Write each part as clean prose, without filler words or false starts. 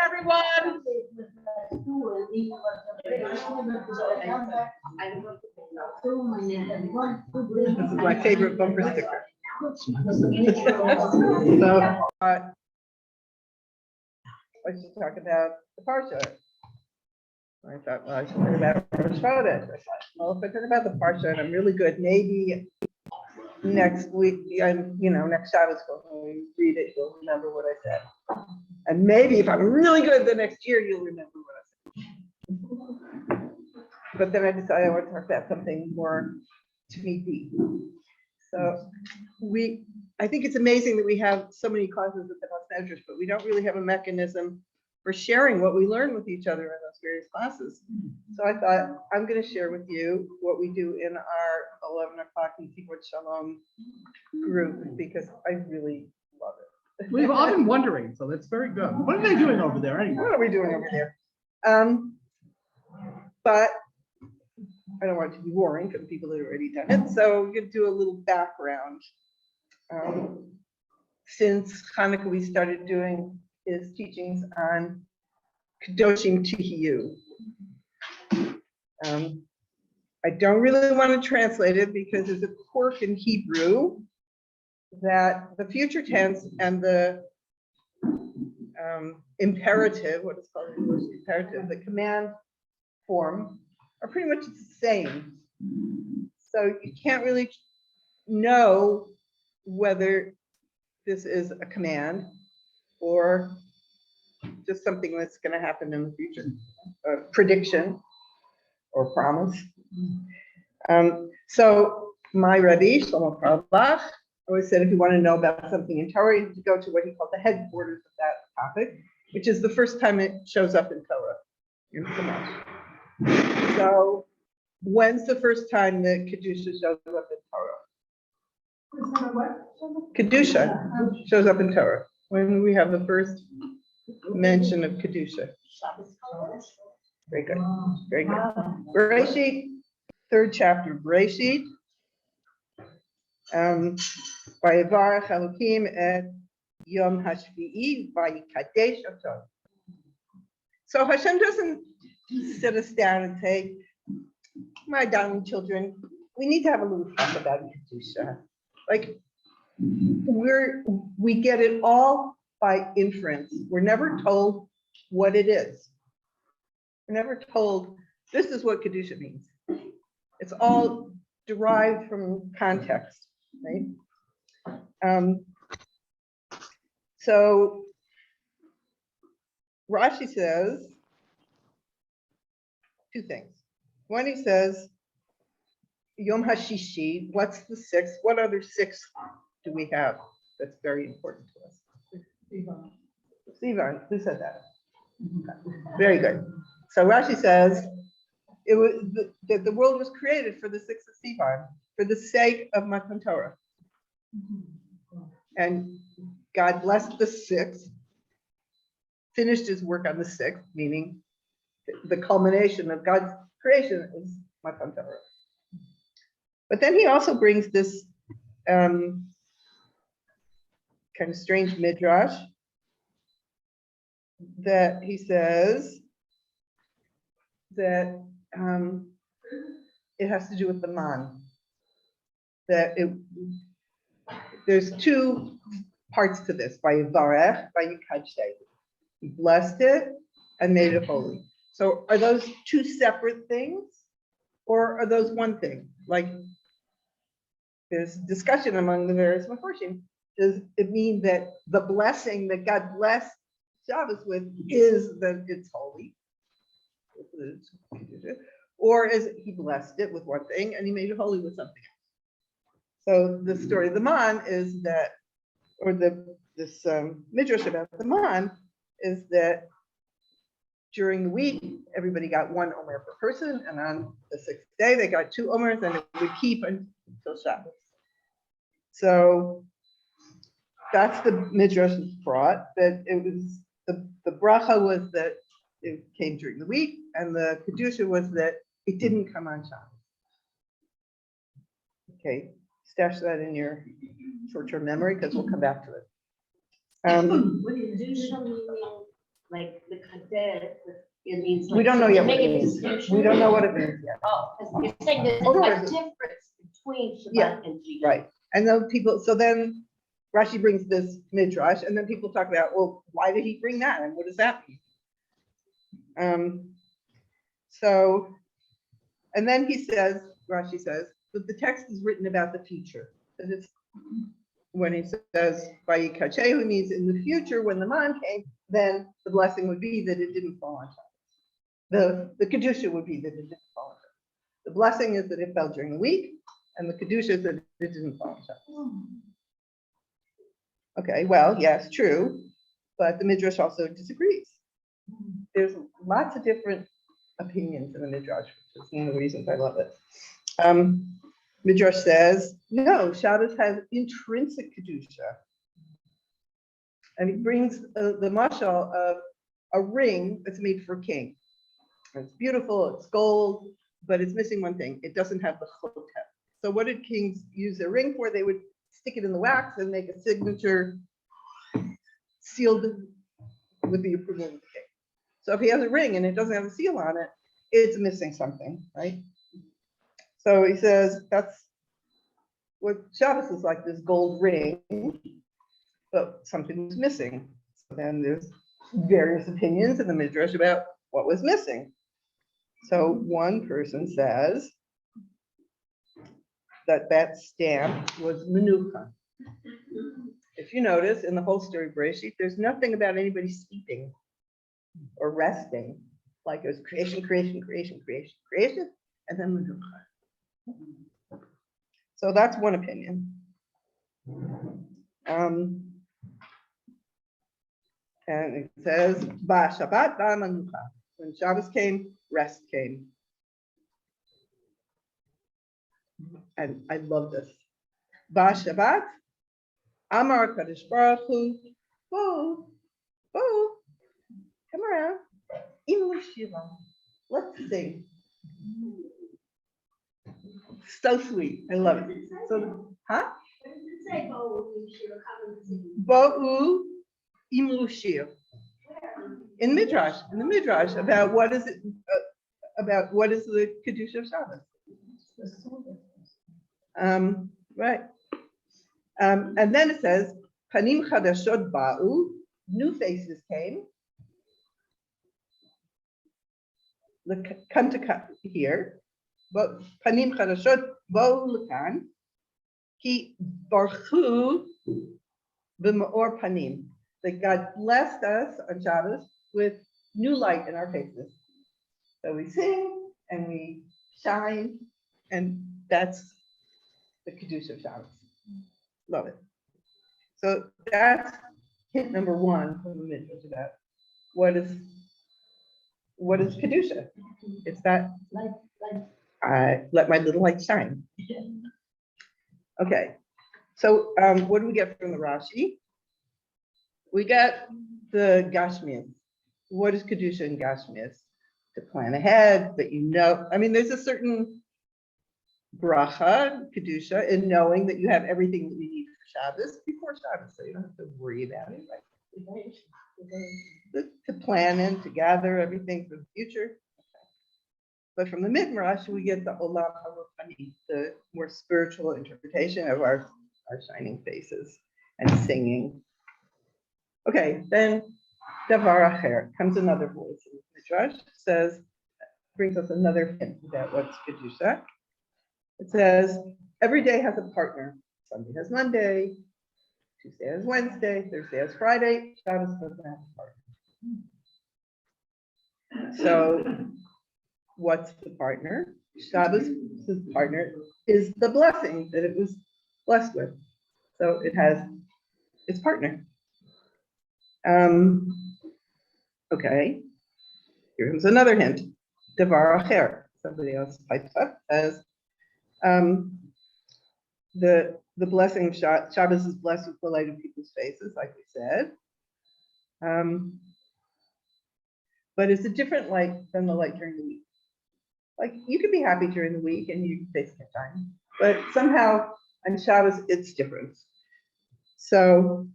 everyone. This is my favorite bumper sticker. So, I should talk about the parsha. I thought, well, I should talk about ReStarTzfat. Well, if I talk about the parsha and I'm really good, maybe next week, next Shabbos, when we read it, you'll remember what I said. And maybe if I'm really good the next year, you'll remember what I said. But then I decided I want to talk about something more tweety. So I think it's amazing that we have so many classes at the Bas Medrash, but we don't really have a mechanism for sharing what we learn with each other in those various classes. So I thought I'm going to share with you what we do in our 11 o'clock in Dvar Shalom group, because I really love it. We've all been wondering, so that's very good. What are they doing over there anyway? What are we doing over there? But I don't want it to be boring for the people that have already done it. So we're going to do a little background. Since Hanukkah, we started doing his teachings on Kedoshim Tihiyu. I don't really want to translate it because there's a quirk in Hebrew that the future tense and the imperative, what is called in English imperative, the command form are pretty much the same. So you can't really know whether this is a command or just something that's going to happen in the future, a prediction or promise. So my Rebbe, Shlomo Carlebach, always said if you want to know about something in Torah, you have to go to what he called the headquarters of that topic, which is the first time it shows up in Torah, in Chumash. So when's the first time that Kedusha shows up in Torah? Kedusha shows up in Torah. When we have the first mention of Kedusha. Very good. Very good. Bereshit, third chapter, Bereshit. Vayevarech Elokim et Yom Hashvi'i vayikadesh oto. So Hashem doesn't sit us down and say, my darling children, we need to have a little talk about Kedusha. Like, we get it all by inference. We're never told what it is. We're never told this is what Kedusha means. It's all derived from context, right? So Rashi says two things. One, he says, Yom HaShishi, what's the sixth? What other sixth do we have that's very important to us? Sivan, who said that? Very good. So Rashi says it was that the world was created for the 6th of Sivan, for the sake of Matan Torah. And God blessed the 6th, finished his work on the 6th, meaning the culmination of God's creation is Matan Torah. But then he also brings this kind of strange midrash that he says that it has to do with the man. That there's two parts to this. Vayevarech, vayikadesh. He blessed it and made it holy. So are those two separate things, or are those one thing? Like, there's discussion among the various Mefarshim. Does it mean that the blessing that God blessed Shabbos with is that it's holy? Or is it he blessed it with one thing and he made it holy with something else? So the story of the man is that, or this midrash about the man is that during the week, everybody got 1 omer per person, and on the 6th day, they got 2 omers, and it would keep until Shabbos. So that's the midrash brought, that it was the bracha was that it came during the week, and the kedusha was that it didn't come on Shabbos. Okay, stash that in your short-term memory because we'll come back to it. Would kedusha meaning like dead, it means. We don't know yet what Make it a means. distinction. We don't know what it means yet. Oh, 'cause you're saying there's Oh, a there's a- difference between Yeah, Shabbat and G. Right. And then so then Rashi brings this midrash, and then people talk about, well, why did he bring that? And what does that mean? So, and then Rashi says, that the text is written about the future. That it's when he says, Vayikachehu means in the future, when the man came, then the blessing would be that it didn't fall on Shabbos. The Kedusha would be that it didn't fall on Shabbos. The blessing is that it fell during the week, and the Kedusha is that it didn't fall on Shabbos. Okay, well, yes, true, but the Midrash also disagrees. There's lots of different opinions in the Midrash, which is one of the reasons I love it. Midrash says, no, Shabbos has intrinsic Kedusha. And he brings the mashal of a ring that's made for a king. It's beautiful, it's gold, but it's missing one thing. It doesn't have the chotem. So what did kings use their ring for? They would stick it in the wax and make a signature sealed with the approval of the king. So if he has a ring and it doesn't have a seal on it, it's missing something, right? So he says that's what Shabbos is like, this gold ring, but something was missing. So then there's various opinions in the Midrash about what was missing. So one person says that stamp was menucha. If you notice in the whole story of Bereshit, there's nothing about anybody sleeping or resting. Like it was creation, creation, creation, creation, creation, and then menucha. So that's one opinion. And it says, Ba Shabbat, Ba Menucha. When Shabbos came, rest came. And I love this. Ba Shabbat, Amar Kadosh Baruch Hu, Bo, come around. Imu Shiva. Let's sing. So sweet. I love it. So, huh? Bo'u Imu Shir. In the Midrash, about what is it, about what is the Kedusha of Shabbos. Right. And then it says, Panim Chadashot Ba'u, new faces came. Come to here. But Panim Chadashot Ba'u L'kan, Ki Barchu B'Ma'or Panim. That God blessed us on Shabbos with new light in our faces. So we sing and we shine, and that's the Kedusha of Shabbos. Love it. So that's hint number one from the Midrash about what is Kedusha. It's that I let my little light shine. Okay, so what do we get from the Rashi? We get the Gashmias. What is Kedusha and Gashmias? To plan ahead, that you know. I mean, there's a certain bracha, Kedusha, in knowing that you have everything that you need for Shabbos before Shabbos, so you don't have to worry about it. Right? To plan and to gather everything for the future. But from the Midrash, we get the Olam HaRuchani, the more spiritual interpretation of our shining faces and singing. Okay, then Dvar Acher comes another voice in the Midrash, brings us another hint about what's Kedusha. It says, every day has a partner. Sunday has Monday, Tuesday has Wednesday, Thursday has Friday, Shabbos doesn't have a partner. So what's the partner? Shabbos' partner is the blessing that it was blessed with. So it has its partner. Okay, here's another hint. Dvar Acher. Somebody else pipes up, says, the blessing of Shabbos is blessed with the light of people's faces, like we said. But it's a different light than the light during the week. Like you could be happy during the week and your face can shine, but somehow on Shabbos it's different. So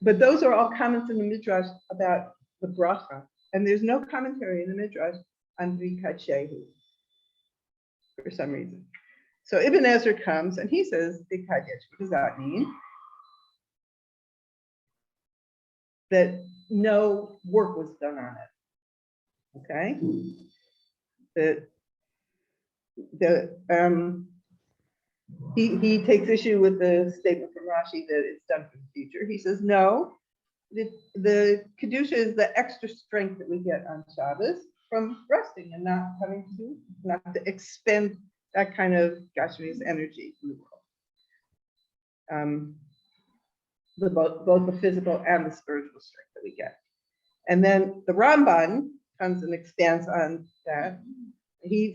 But those are all comments in the Midrash about the bracha. And there's no commentary in the Midrash on Brikat Shehu for some reason. So Ibn Ezra comes and he says, Bikadesh. What does that mean? That no work was done on it. Okay? He takes issue with the statement from Rashi that it's done for the future. He says, no, the Kedusha is the extra strength that we get on Shabbos from resting and not to expend that kind of Gashmi's energy in the world. Both the physical and the spiritual strength that we get. And then the Ramban comes and expands on that.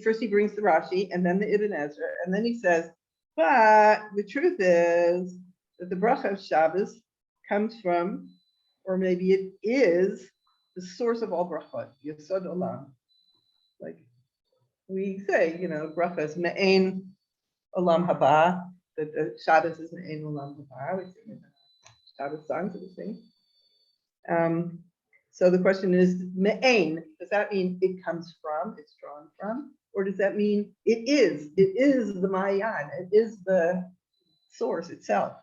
First he brings the Rashi and then the Ibn Ezra, and then he says, but the truth is that the bracha of Shabbos comes from, or maybe it is, the source of all brachot, Yesod Olam. Like we say, bracha is me'ein olam haba, that the Shabbos is me'ein olam haba. We sing in the Shabbos songs that we sing. So the question is, me'ein, does that mean it comes from, it's drawn from? Or does that mean it is the Mayan, it is the source itself?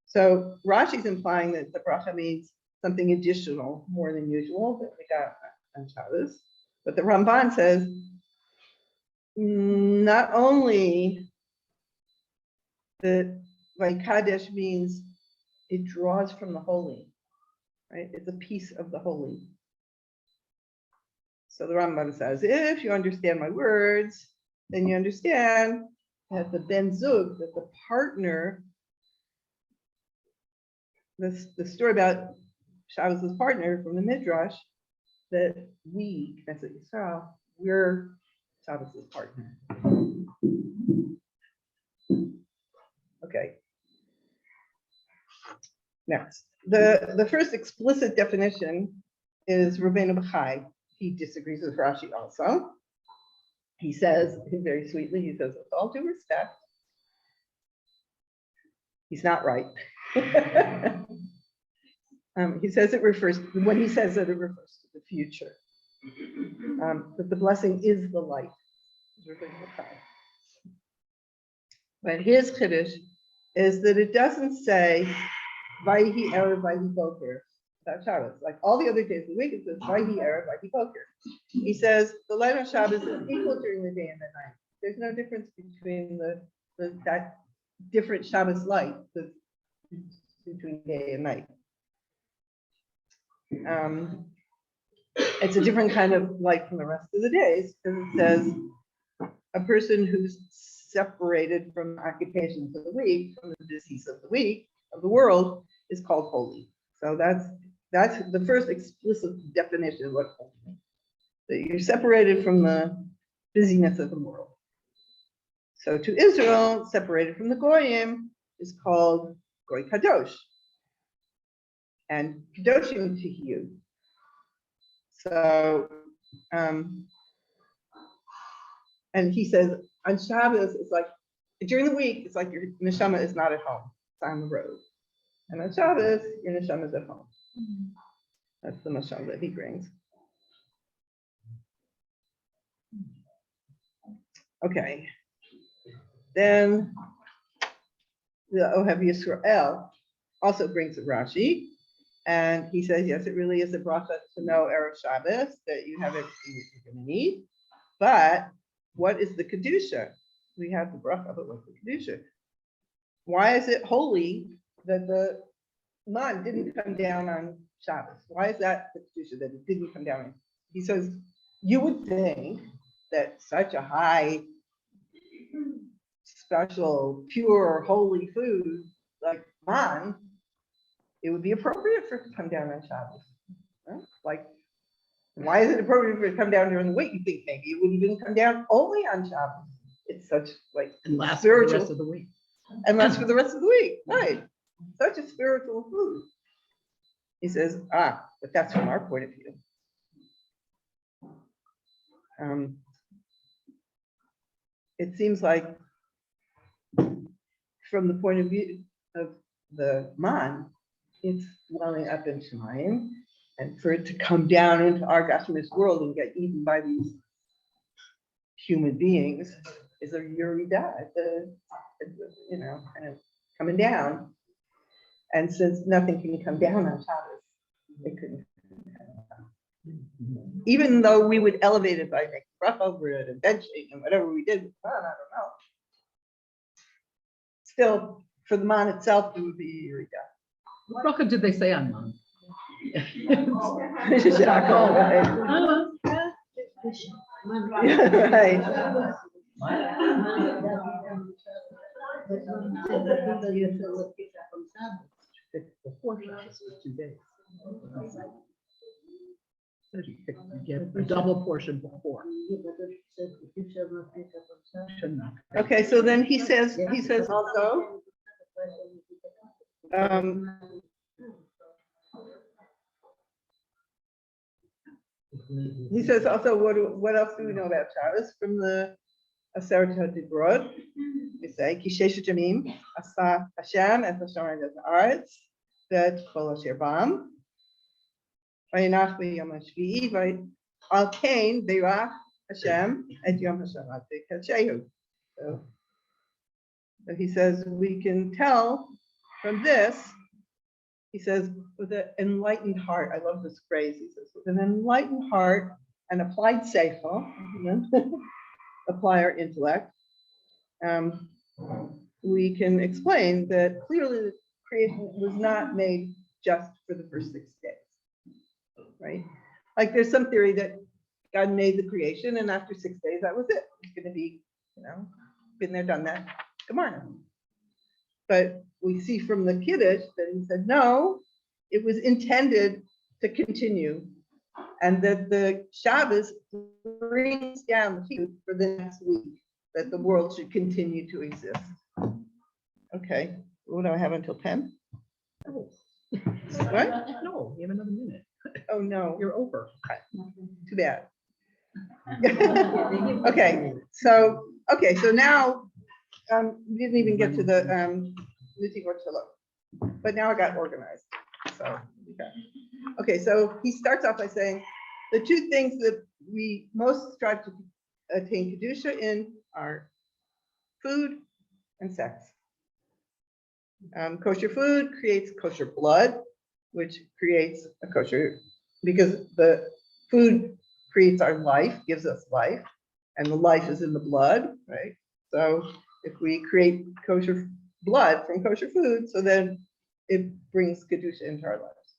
So Rashi's implying that the bracha means something additional, more than usual, that we got on Shabbos. But the Ramban says, not only that Kadesh means it draws from the holy, right? It's a piece of the holy. So the Rambam says, if you understand my words, then you understand that the Ben Zug, that the partner, the story about Shabbos' partner from the Midrash, that we, Knesset Yisrael, we're Shabbos' partner. Okay. Next, the first explicit definition is Rabbeinu Bachai. He disagrees with Rashi also. He says, very sweetly, he says, with all due respect, he's not right. He says it refers, when he says that it refers to the future. That the blessing is the light. But his chiddush is that it doesn't say, Vayhi Erev Vayhi Boker, about Shabbos. Like all the other days of the week, it says Vayhi Erev Vayhi Boker. He says the light on Shabbos is equal during the day and the night. There's no difference between that different Shabbos light between day and night. It's a different kind of light from the rest of the days, because it says a person who's separated from occupations of the week, from the disease of the week, of the world, is called holy. So that's the first explicit definition of what holy means. That you're separated from the busyness of the world. So to Israel, separated from the Goyim, is called Goy Kadosh. And Kadoshim to you. So, and he says on Shabbos, it's like during the week, it's like your neshama is not at home, it's on the road. And on Shabbos, your neshama is at home. That's the mashal that he brings. Okay. Then the Ohev Yisrael also brings a Rashi. And he says, yes, it really is a bracha to know Erev Shabbos, that you have everything that you're going to need. But what is the Kedusha? We have the bracha, but what's the Kedusha? Why is it holy that the man didn't come down on Shabbos? Why is that the Kedusha, that it didn't come down? He says, you would think that such a high, special, pure, holy food like man, it would be appropriate for it to come down on Shabbos. Right? Like, why is it appropriate for it to come down during the week? You think maybe it would even come down only on Shabbos. It's such like And last for the rest of the week. And lasts for the rest of the week. Right. Such a spiritual food. He says, but that's from our point of view. It seems like from the point of view of the man, it's welling up in Shemayim, and for it to come down into our Gashmish world and get eaten by these human beings is a Yerida, kind of coming down. And since nothing can come down on Shabbos, it couldn't. Even though we would elevate it by making rough over it and benching and whatever we did with man, I don't know. Still, for the man itself, it would be Yerida. What bracha did they say on man? Right. Before Shabbos for 2 days. Says you get a double portion before. Okay, so then he says also, he says also, what else do we know about Shabbos from the Schachter and Dvar? We say, Ki sheshet yamim asa Hashem et hashamayim et haaretz v'et kol asher bam v'yinach b'yom hashvi'i v'al kain beirach Hashem et yom hashabat v'kadshehu. So he says we can tell from this. He says, with an enlightened heart, I love this phrase, he says, with an enlightened heart and applied seichel, apply our intellect, we can explain that clearly the creation was not made just for the first 6 days, right? Like there's some theory that God made the creation and after 6 days, that was it. It's going to be, been there, done that, Gemara. But we see from the Kiddush that he said, no, it was intended to continue, and that the Shabbos brings down the heat for the next week, that the world should continue to exist. Okay, what do I have until 10? Oh. What? No, you have another minute. Oh, no, You're over. too bad. Okay, so now, we didn't even get to the Dvar Torah, but now I got organized. So, okay, so he starts off by saying the 2 things that we most strive to attain Kedusha in are food and sex. Kosher food creates kosher blood, which creates a kosher, because the food creates our life, gives us life, and the life is in the blood, right? So if we create kosher blood from kosher food, so then it brings Kedusha into our lives.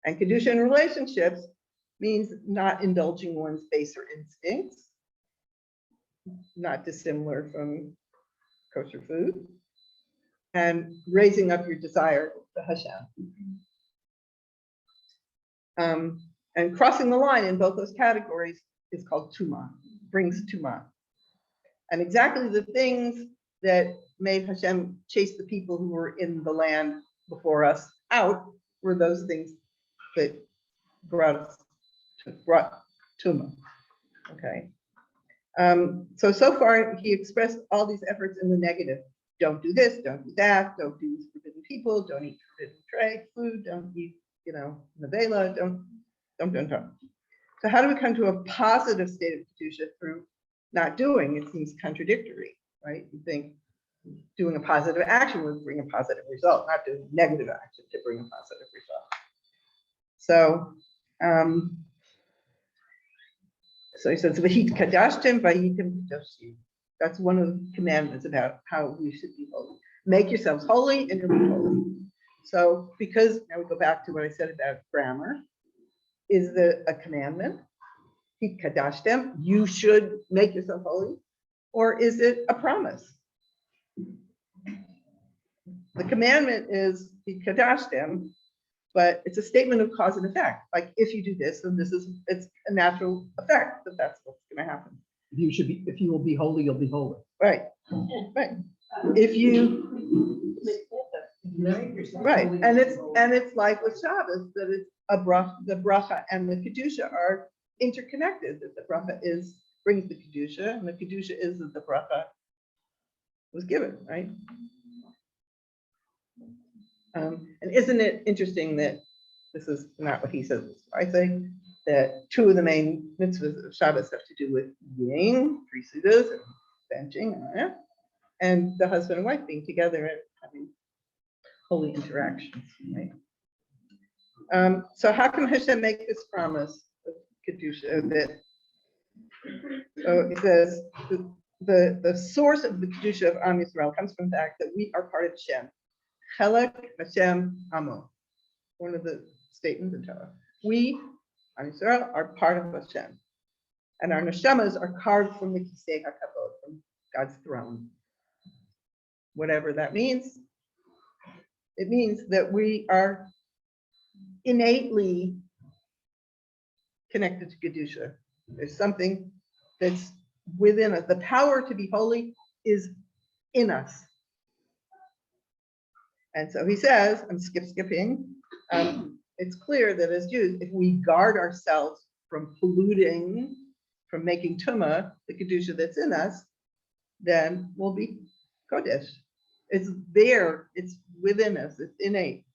And Kedusha in relationships means not indulging one's baser instincts, not dissimilar from kosher food, and raising up your desire to Hashem. And crossing the line in both those categories is called Tumah, brings Tumah. And exactly the things that made Hashem chase the people who were in the land before us out were those things that brought Tumah. Okay. So far he expressed all these efforts in the negative. Don't do this, don't do that, don't do forbidden people, don't eat forbidden food, don't eat, nevela, don't. So how do we come to a positive state of Kedusha through not doing? It seems contradictory, right? You think doing a positive action would bring a positive result, not doing negative action to bring a positive result. So he says, "V'hit kadashtem v'yitem kadoshim." That's one of the commandments about how we should be holy. Make yourselves holy and you'll be holy. So because now we go back to what I said about grammar. Is a commandment? Hit kadashtem, you should make yourself holy, or is it a promise? The commandment is hit kadashtem, but it's a statement of cause and effect. Like if you do this, then it's a natural effect that that's what's going to happen. If you will be holy, you'll be holy. Right. If you right, and it's like with Shabbos that it's the bracha and the kedusha are interconnected. That the bracha brings the kedusha, and the kedusha is that the bracha was given, right? And isn't it interesting that this is not what he says, it's what I say, that two of the main mitzvahs of Shabbos have to do with eating, 3 sudas, and benching, and the husband and wife being together and having holy interactions, right? So how can Hashem make this promise of Kedusha that, so it says, the source of the Kedusha of Am Yisrael comes from the fact that we are part of Hashem. Chelek Hashem Amo. One of the statements in Torah. We, Am Yisrael, are part of Hashem. And our neshamas are carved from the Kisei HaKavod, from God's throne. Whatever that means, it means that we are innately connected to Kedusha. There's something that's within us. The power to be holy is in us. And so he says, I'm skipping, it's clear that as Jews, if we guard ourselves from polluting, from making tumah, the Kedusha that's in us, then we'll be Kodesh. It's there, it's within us, it's innate.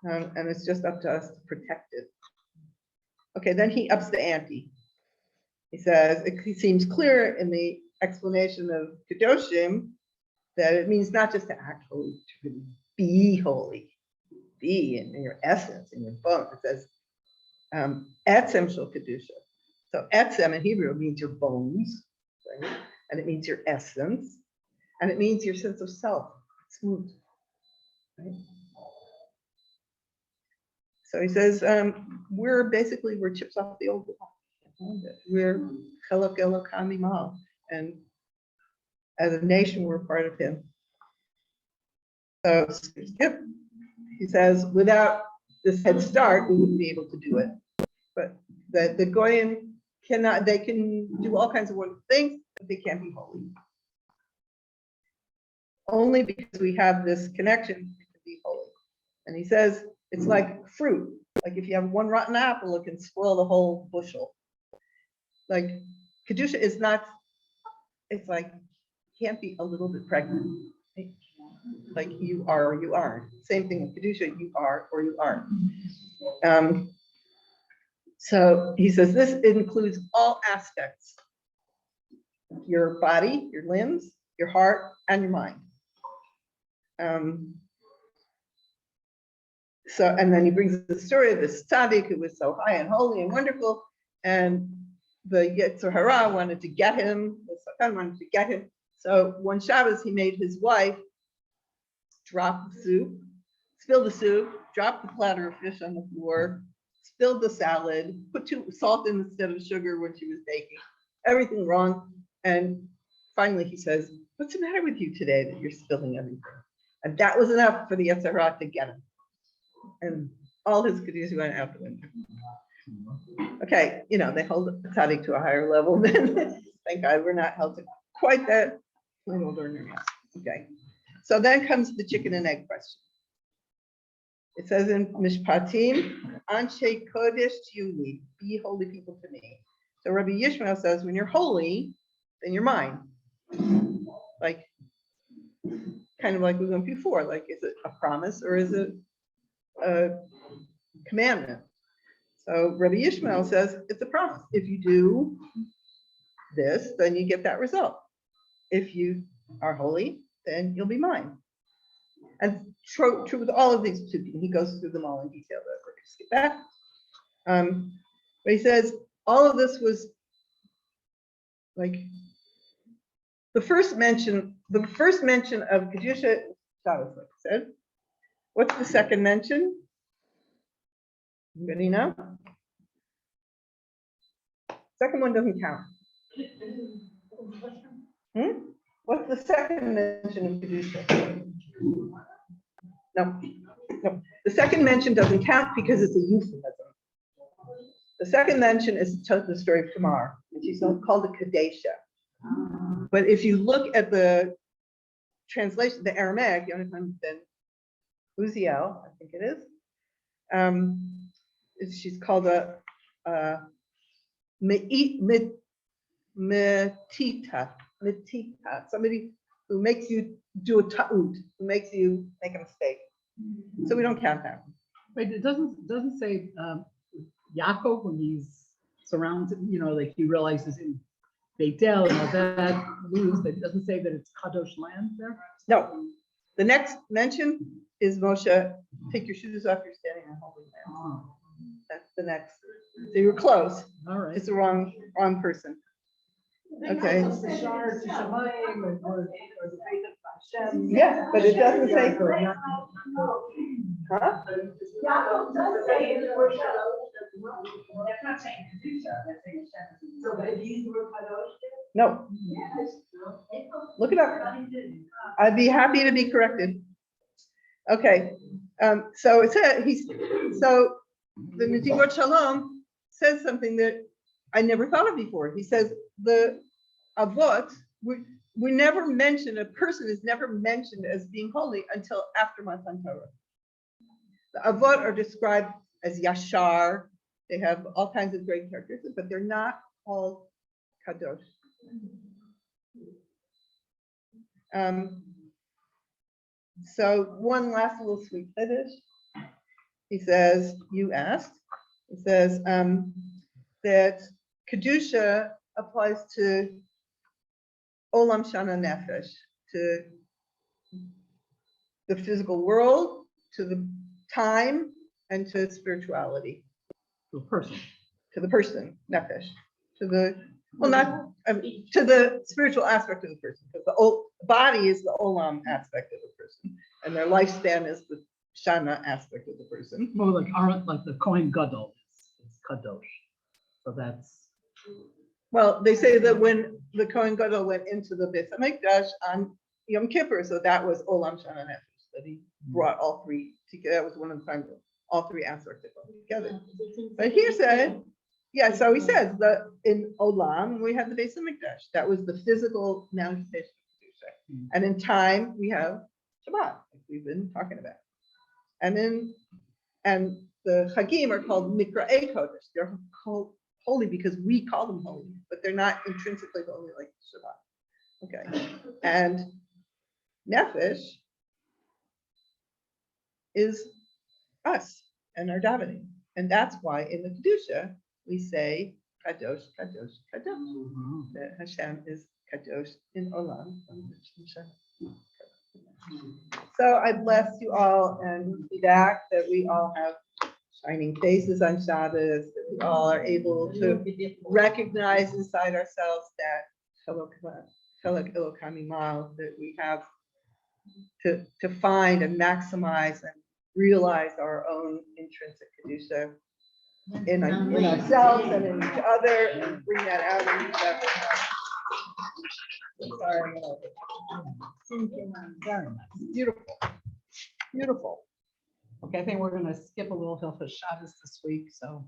And it's just up to us to protect it. Okay, then he ups the ante. He says, it seems clear in the explanation of Kedoshim that it means not just to act holy, to really be holy, be in your essence, in your bones. It says, etzem shel Kedusha. So etzem in Hebrew means your bones, right? And it means your essence, and it means your sense of self, smooth, right? So he says, we're chips off the old block. We're Chelek Elokam Imal, and as a nation, we're part of him. So skip. He says, without this head start, we wouldn't be able to do it. But the Goyim cannot, they can do all kinds of wonderful things, but they can't be holy. Only because we have this connection to be holy. And he says, it's like fruit. Like if you have one rotten apple, it can spoil the whole bushel. Like Kedusha is not, it's like, can't be a little bit pregnant. Right? Like you are or you aren't. Same thing with Kedusha, you are or you aren't. So he says this includes all aspects. Your body, your limbs, your heart, and your mind. So, and then he brings the story of this tzaddik who was so high and holy and wonderful, and the Yetzer Hara wanted to get him, the Satan wanted to get him. So one Shabbos, he made his wife drop the soup, spill the soup, drop the platter of fish on the floor, spilled the salad, put salt in instead of sugar when she was baking, everything wrong. And finally he says, what's the matter with you today that you're spilling everything? And that was enough for the Yetzer Hara to get him. And all his kedusha went out the window. Okay, they hold the tzaddik to a higher level than, thank God we're not held to quite that plain old ordinary. Okay, so then comes the chicken and egg question. It says in Mishpatim, Anshe Kodesh Yuli, be holy people to me. So Rabbi Yishmael says, when you're holy, then you're mine. Like, kind of like we went before, like, is it a promise or is it a commandment? So Rabbi Yishmael says it's a promise. If you do this, then you get that result. If you are holy, then you'll be mine. And true with all of these two, he goes through them all in detail. But we're going to skip that. But he says all of this was like the first mention of Kedusha Shabbos, like I said. What's the second mention? Anybody know? Second one doesn't count. What's the second mention of Kedusha? No. The second mention doesn't count because it's a euphemism. The second mention is the story of Tamar, and she's called a Kadesha. But if you look at the translation, the Aramaic, then Uziel, I think it is. She's called a metita, somebody who makes you do a ta'ud, who makes you make a mistake. So we don't count that one. Wait, it doesn't say Yaakov when he's surrounded, like he realizes in Beitel and all that, lose, but it doesn't say that it's Kadosh land there? No, the next mention is Moshe, take your shoes off, you're standing on holy land. Oh, That's the next. So you were close. all right. It's the wrong person. Okay. Yeah, but it doesn't say. Huh? No. Look it up. I'd be happy to be corrected. Okay. So it said so the Dvar Shalom says something that I never thought of before. He says the avot, we never mention, a person is never mentioned as being holy until after Matan Torah. The avot are described as yashar. They have all kinds of great characteristics, but they're not all kadosh. So one last little sweet finish. He says, you asked, he says that Kedusha applies to Olam Shana Nefesh, to the physical world, to the time, and to spirituality. The person. To the person, Nefesh. To the, well, not, to the spiritual aspect of the person, because the body is the Olam aspect of the person, and their lifespan is the Shana aspect of the person. More like the Kohen Gadol is Kadosh. So that's. Well, they say that when the Kohen Gadol went into the Bas Medrash on Yom Kippur, so that was Olam Shana Nefesh, that he brought all three together. That was one of the times all three aspects that go together. But here said, yeah, so he says that in Olam, we have the Bas Medrash. That was the physical manifestation of Kedusha. And in time, we have Shabbat, like we've been talking about. And the Chagim are called Mikra'ei Kodesh. They're called holy because we call them holy, but they're not intrinsically holy like Shabbat. Okay. And Nefesh is us and our davening. And that's why in the Kedusha, we say Kadosh, Kadosh, Kadosh. That Hashem is Kadosh in Olam. So I bless you all and be back that we all have shining faces on Shabbos, that we all are able to recognize inside ourselves that Chelek Elokam Imal, that we have to find and maximize and realize our own intrinsic Kedusha in ourselves and in each other, and bring that out in each other. Sorry. Very nice. Beautiful. Beautiful. Okay, I think we're gonna skip a little Hilchos Shabbos this week, so.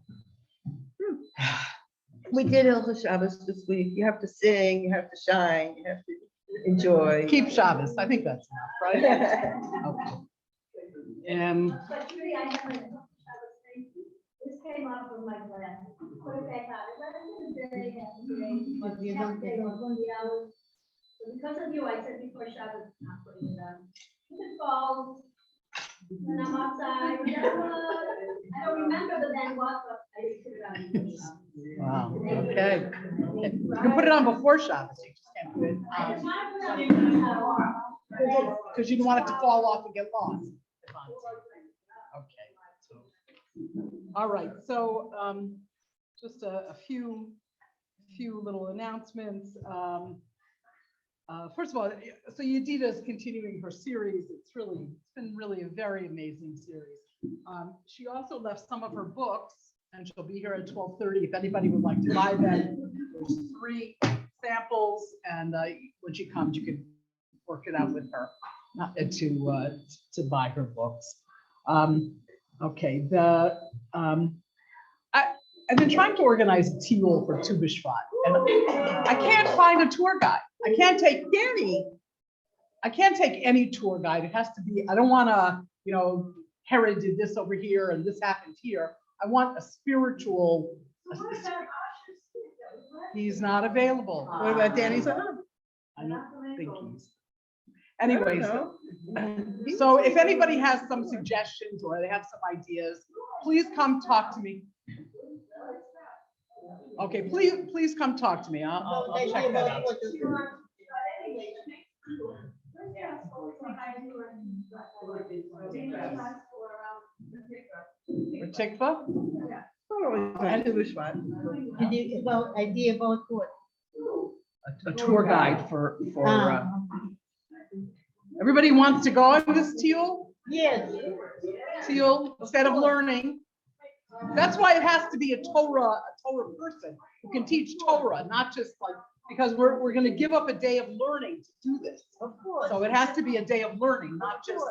We did Hilchos Shabbos this week. You have to sing, you have to shine, you have to enjoy. Keep Shabbos, I think that's enough, right? Okay. But Judy, I have a this came up from my class. Put it back out. Today, so because of you, I said before Shabbos, not putting it on. If it falls, when I'm outside, I don't remember, but then what, but I just put it on. Wow, okay. You can put it on before Shabbos, you just can't put it because you don't want it to fall off and get lost. Okay. All right, so just a few little announcements. First of all, so Yedida is continuing her series. It's been really a very amazing series. She also left some of her books, and she'll be here at 12:30. If anybody would like to buy them, there's 3 samples, and when she comes, you can work it out with her to buy her books. Okay, I've been trying to organize a T-roll for Tu B'Shvat, and I can't find a tour guide. I can't take any tour guide. It has to be, I don't want to, Herod did this over here and this happened here. I want a spiritual. He's not available. What about Danny's on? I don't think he's. Anyways, so if anybody has some suggestions or they have some ideas, please come talk to me. Okay, please come talk to me. I'll check that out. For Tikva? Idea about what? A tour guide for everybody wants to go on this teal instead of learning. That's why it has to be a Torah person who can teach Torah, not just like, because we're going to give up a day of learning to do this. Of course. So it has to be a day of learning, not just,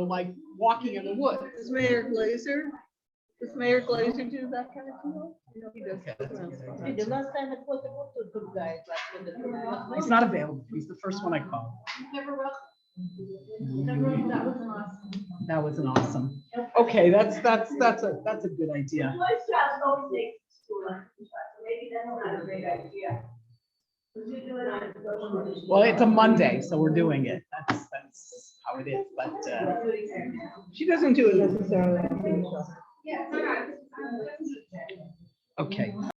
like walking in the woods. Does Mayor Glazer do that kind of deal? He does. The last time it was a good guy. He's not available. He's the first one I called. Never wrote. That was awesome. That was an awesome. Okay, that's a good idea. My child always takes school lunch, so maybe that's not a great idea. Would you do it on? Well, it's a Monday, so we're doing it. That's how it is. But She doesn't do it necessarily. Yeah, it's all right. okay.